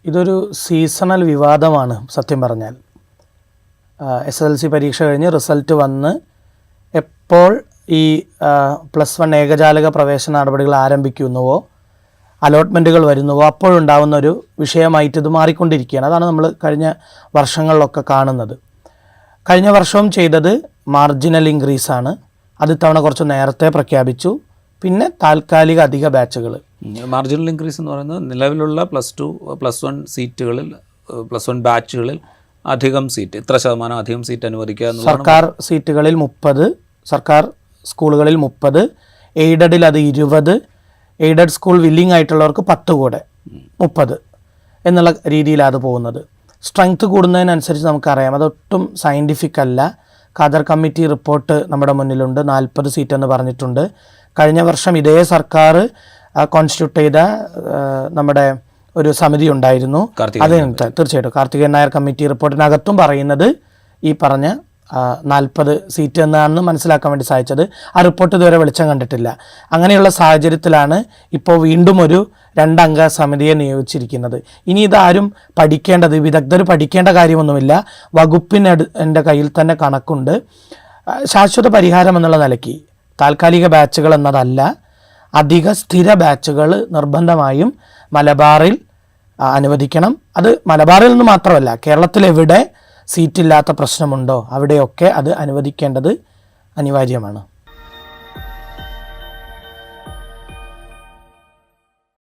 ഇതൊരു സീസണൽ വിവാദമാണ് സത്യം പറഞ്ഞാൽ. SSLC പരീക്ഷ കഴിഞ്ഞ് റിസൾട്ട് വന്ന് എപ്പോൾ ഈ +1 ഏകജാലക പ്രവേശന നടപടികൾ ആരംഭിക്കുന്നുവോ, അലോട്ട്മെൻറ്റുകൾ വരുന്നുവോ അപ്പോഴുണ്ടാകുന്ന ഒരു വിഷയമായിട്ട് ഇത് മാറിക്കൊണ്ടിരിക്കുകയാണ്. അതാണ് നമ്മൾ കഴിഞ്ഞ വർഷങ്ങളിലൊക്കെ കാണുന്നത്. കഴിഞ്ഞ വർഷവും ചെയ്തത് മാർജിനൽ ഇൻക്രീസാണ്. അത് ഇത്തവണ കുറച്ച് നേരത്തെ പ്രഖ്യാപിച്ചു. പിന്നെ താൽക്കാലിക അധിക ബാച്ചുകൾ. മാർജിനൽ ഇൻക്രീസ് എന്ന് പറയുന്നത് നിലവിലുള്ള +2 +1 സീറ്റുകളിൽ +1 ബാച്ചുകളിൽ അധികം സീറ്റ്, ഇത്ര ശതമാനം അധികം സീറ്റ് അനുവദിക്കുക. സർക്കാർ സീറ്റുകളിൽ 30, സർക്കാർ സ്കൂളുകളിൽ 30, എയ്ഡഡിൽ അത് 20, എയ്ഡഡ് സ്കൂൾ വില്ലിംഗ് ആയിട്ടുള്ളവർക്ക് 10 കൂടെ 30 എന്നുള്ള രീതിയിലാണ് അത് പോകുന്നത്. സ്ട്രെങ്ത് കൂടുന്നതിനനുസരിച്ച് നമുക്കറിയാം അതൊട്ടും സയൻറ്റിഫിക് അല്ല. ഖാദർ കമ്മിറ്റി റിപ്പോർട്ട് നമ്മുടെ മുന്നിലുണ്ട്. 40 സീറ്റ് എന്ന് പറഞ്ഞിട്ടുണ്ട്. കഴിഞ്ഞ വർഷം ഇതേ സർക്കാർ കോൺസ്റ്റിറ്റ്യൂട്ട് ചെയ്ത നമ്മുടെ ഒരു സമിതി ഉണ്ടായിരുന്നു. അത് തീർച്ചയായിട്ടും കാർത്തികേയൻ നായർ കമ്മിറ്റി റിപ്പോർട്ടിനകത്തും പറയുന്നത് ഈ പറഞ്ഞ 40 സീറ്റ് എന്നാണ് മനസ്സിലാക്കാൻ വേണ്ടി സാധിച്ചത്. ആ റിപ്പോർട്ട് ഇതുവരെ വെളിച്ചം കണ്ടിട്ടില്ല. അങ്ങനെയുള്ള സാഹചര്യത്തിലാണ് ഇപ്പോൾ വീണ്ടും ഒരു 2 അംഗ സമിതിയെ നിയോഗിച്ചിരിക്കുന്നത്. ഇനി ഇതാരും പഠിക്കേണ്ടത്, വിദഗ്ധർ പഠിക്കേണ്ട കാര്യമൊന്നുമില്ല. വകുപ്പിൻ്റെ കയ്യിൽ തന്നെ കണക്കുണ്ട്. ശാശ്വത പരിഹാരം എന്നുള്ള നിലയ്ക്ക് താൽക്കാലിക ബാച്ചുകൾ എന്നതല്ല, അധിക സ്ഥിര ബാച്ചുകൾ നിർബന്ധമായും മലബാറിൽ അനുവദിക്കണം. അത് മലബാറിൽ നിന്ന് മാത്രമല്ല, കേരളത്തിൽ എവിടെ സീറ്റില്ലാത്ത പ്രശ്നമുണ്ടോ അവിടെയൊക്കെ അത് അനുവദിക്കേണ്ടത് അനിവാര്യമാണ്.